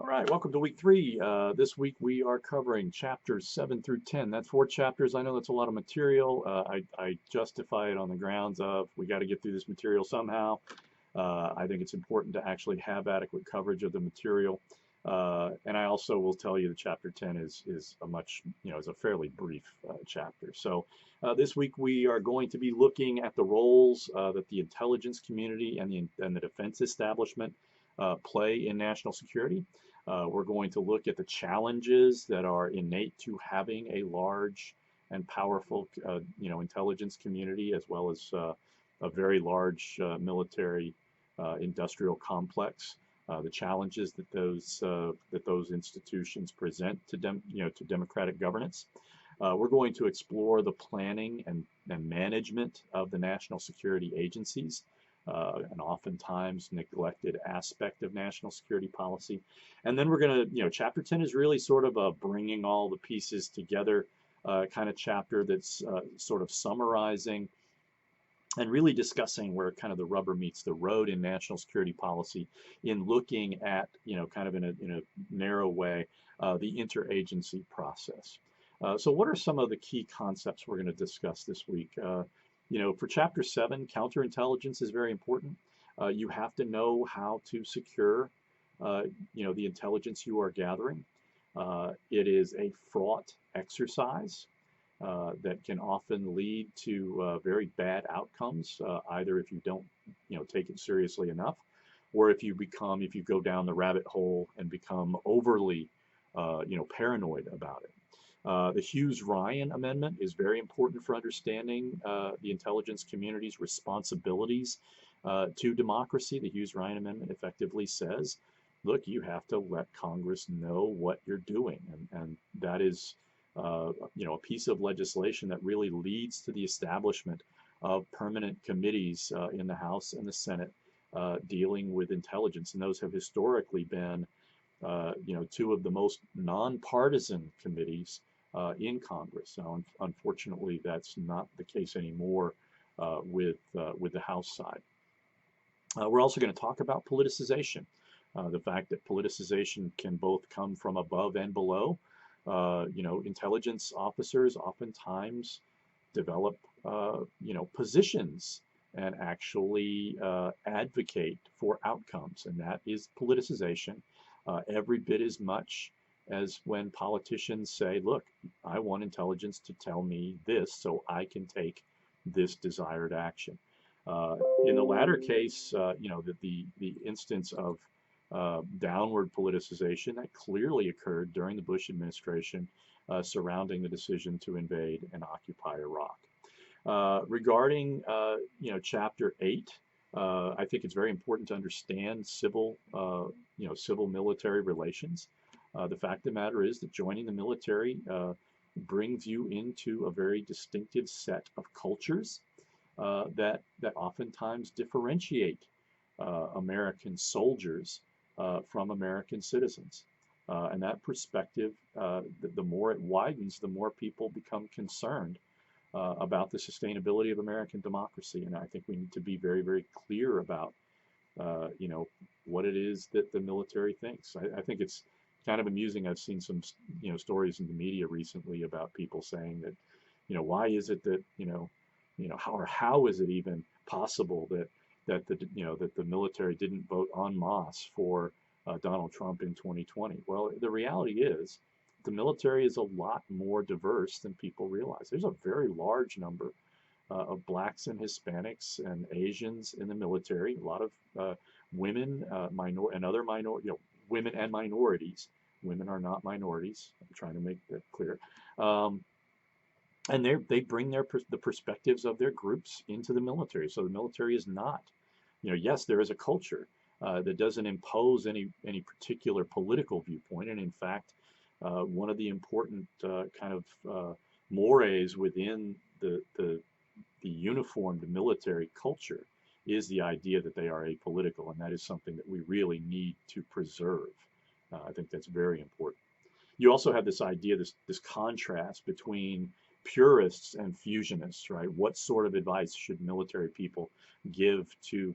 All right, welcome to week three. This week we are covering chapters 7 through 10. That's four chapters. I know that's a lot of material. I justify it on the grounds of we got to get through this material somehow. I think it's important to actually have adequate coverage of the material. And I also will tell you that chapter 10 is a much, is a fairly brief chapter. So this week we are going to be looking at the roles that the intelligence community and the defense establishment play in national security. We're going to look at the challenges that are innate to having a large and powerful, intelligence community, as well as a very large military industrial complex. The challenges that those institutions present to democratic governance. We're going to explore the planning and management of the national security agencies, an oftentimes neglected aspect of national security policy. And then we're going to, chapter 10 is really sort of a bringing all the pieces together kind of chapter that's sort of summarizing and really discussing where kind of the rubber meets the road in national security policy in looking at, kind of in a narrow way, the interagency process. So what are some of the key concepts we're going to discuss this week? For chapter 7, counterintelligence is very important. You have to know how to secure, the intelligence you are gathering. It is a fraught exercise that can often lead to very bad outcomes, either if you don't, take it seriously enough, or if you go down the rabbit hole and become overly, paranoid about it. The Hughes-Ryan Amendment is very important for understanding the intelligence community's responsibilities to democracy. The Hughes-Ryan Amendment effectively says, look, you have to let Congress know what you're doing. And that is, a piece of legislation that really leads to the establishment of permanent committees in the House and the Senate dealing with intelligence. And those have historically been, two of the most nonpartisan committees in Congress. Now, unfortunately, that's not the case anymore with the House side. We're also going to talk about politicization, the fact that politicization can both come from above and below. Intelligence officers oftentimes develop, positions and actually advocate for outcomes, and that is politicization every bit as much as when politicians say, look, I want intelligence to tell me this so I can take this desired action. In the latter case, the instance of downward politicization that clearly occurred during the Bush administration surrounding the decision to invade and occupy Iraq. Regarding, Chapter 8, I think it's very important to understand civil-military relations. The fact of the matter is that joining the military brings you into a very distinctive set of cultures that oftentimes differentiate American soldiers from American citizens. And that perspective, the more it widens, the more people become concerned about the sustainability of American democracy. And I think we need to be very, very clear about, what it is that the military thinks. I think it's kind of amusing. I've seen some, stories in the media recently about people saying that, why is it that, how is it even possible that the military didn't vote en masse for Donald Trump in 2020? Well, the reality is the military is a lot more diverse than people realize. There's a very large number of blacks and Hispanics and Asians in the military. A lot of women, and other women and minorities. Women are not minorities. I'm trying to make that clear. And they bring the perspectives of their groups into the military. So the military is not, yes, there is a culture that doesn't impose any particular political viewpoint. And in fact, one of the important kind of mores within the uniformed military culture is the idea that they are apolitical, and that is something that we really need to preserve. I think that's very important. You also have this idea, this contrast between purists and fusionists, right? What sort of advice should military people give to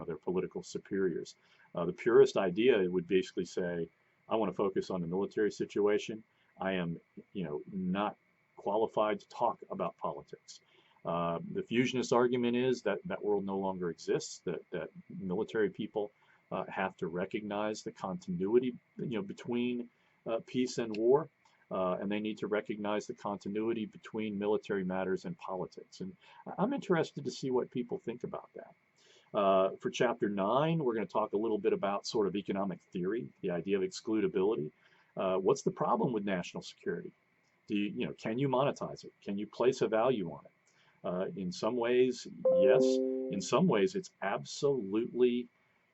their political superiors? The purist idea would basically say, I want to focus on the military situation. I am, not qualified to talk about politics. The fusionist argument is that that world no longer exists, that military people have to recognize the continuity, between peace and war, and they need to recognize the continuity between military matters and politics. And I'm interested to see what people think about that. For chapter 9, we're going to talk a little bit about sort of economic theory, the idea of excludability. What's the problem with national security? Can you monetize it? Can you place a value on it? In some ways, yes. In some ways, it's absolutely,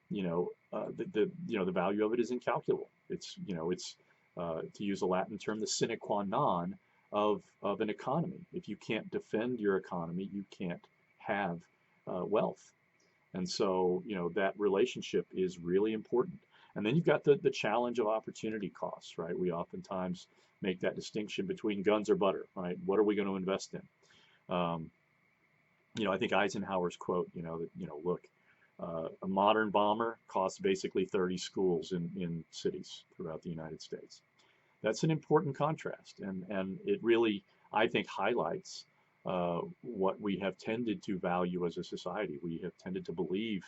the value of it is incalculable. It's to use a Latin term, the sine qua non of an economy. If you can't defend your economy, you can't have wealth. And so, that relationship is really important. And then you've got the challenge of opportunity costs, right? We oftentimes make that distinction between guns or butter, right? What are we going to invest in? I think Eisenhower's quote, look, a modern bomber costs basically 30 schools in cities throughout the United States. That's an important contrast. And it really, I think, highlights what we have tended to value as a society. We have tended to believe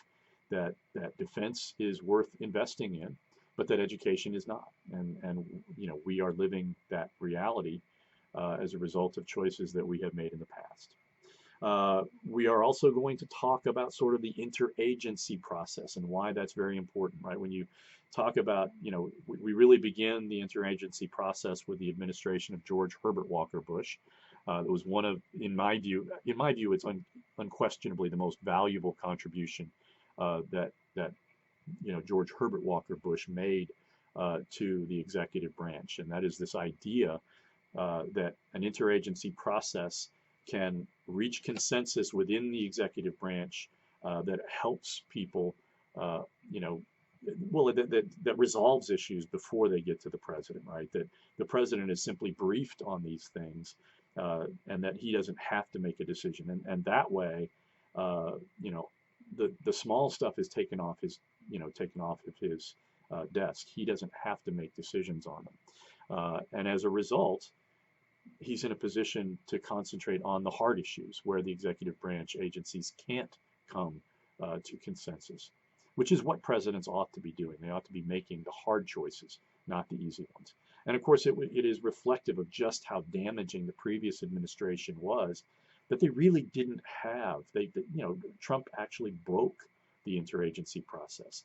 that defense is worth investing in, but that education is not. And we are living that reality as a result of choices that we have made in the past. We are also going to talk about sort of the interagency process and why that's very important, right? When you talk about, we really begin the interagency process with the administration of George Herbert Walker Bush. It was one of, in my view, it's unquestionably the most valuable contribution that George Herbert Walker Bush made to the executive branch, and that is this idea that an interagency process can reach consensus within the executive branch that helps people, that resolves issues before they get to the president, right? That the president is simply briefed on these things, and that he doesn't have to make a decision. And that way, the small stuff is taken off his desk. He doesn't have to make decisions on them. And as a result, he's in a position to concentrate on the hard issues where the executive branch agencies can't come to consensus, which is what presidents ought to be doing. They ought to be making the hard choices, not the easy ones. And of course, it is reflective of just how damaging the previous administration was, that they really didn't have. Trump actually broke the interagency process.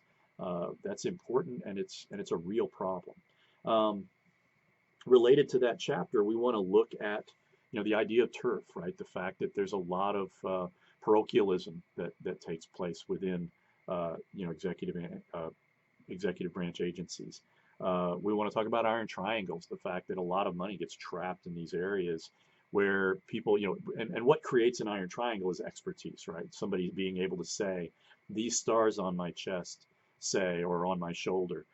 That's important, and it's a real problem. Related to that chapter, we want to look at, the idea of turf, right? The fact that there's a lot of parochialism that takes place within, executive branch agencies. We want to talk about iron triangles, the fact that a lot of money gets trapped in these areas where people, and what creates an iron triangle is expertise, right? Somebody being able to say, these stars on my chest say, or on my shoulder,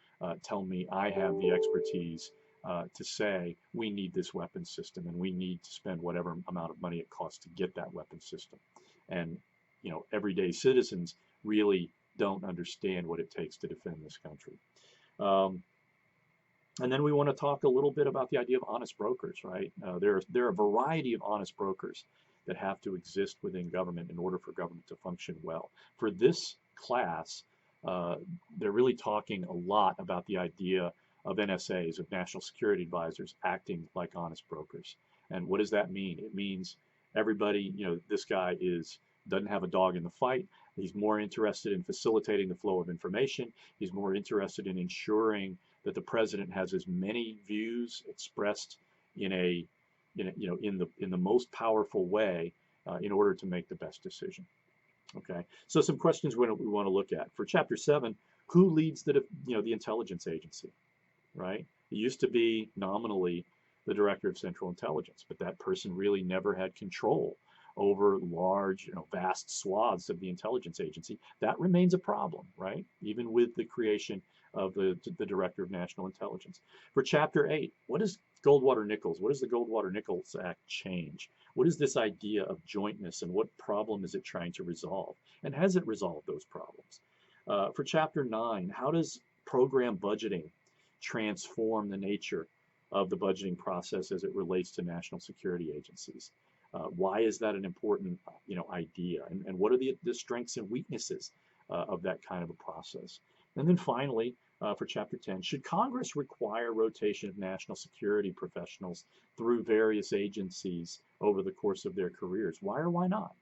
tell me I have the expertise to say we need this weapon system and we need to spend whatever amount of money it costs to get that weapon system. And, everyday citizens really don't understand what it takes to defend this country. And then we want to talk a little bit about the idea of honest brokers, right? There are a variety of honest brokers that have to exist within government in order for government to function well. For this class, they're really talking a lot about the idea of NSAs, of national security advisors, acting like honest brokers. And what does that mean? It means everybody, this guy doesn't have a dog in the fight. He's more interested in facilitating the flow of information. He's more interested in ensuring that the president has as many views expressed in the most powerful way in order to make the best decision. Okay, so some questions we want to look at for Chapter 7: who leads the intelligence agency? Right? It used to be nominally the Director of Central Intelligence, but that person really never had control over large, vast swaths of the intelligence agency. That remains a problem, right? Even with the creation of the Director of National Intelligence. For Chapter 8, what is Goldwater-Nichols? What does the Goldwater-Nichols Act change? What is this idea of jointness, and what problem is it trying to resolve? And has it resolved those problems? For Chapter 9, how does program budgeting transform the nature of the budgeting process as it relates to national security agencies. Why is that an important, idea? And what are the strengths and weaknesses of that kind of a process? And then finally, for Chapter 10, should Congress require rotation of national security professionals through various agencies over the course of their careers? Why or why not?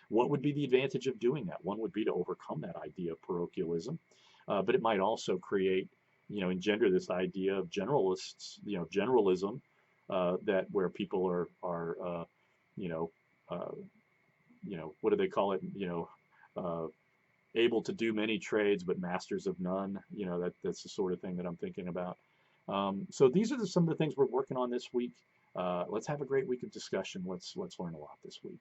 What would be the advantage of doing that? One would be to overcome that idea of parochialism, but it might also create, engender this idea of generalists, generalism, that where people are you know, uh, what do they call it? Uh, able to do many trades but masters of none. That's the sort of thing that I'm thinking about. So these are some of the things we're working on this week. Let's have a great week of discussion. Let's learn a lot this week.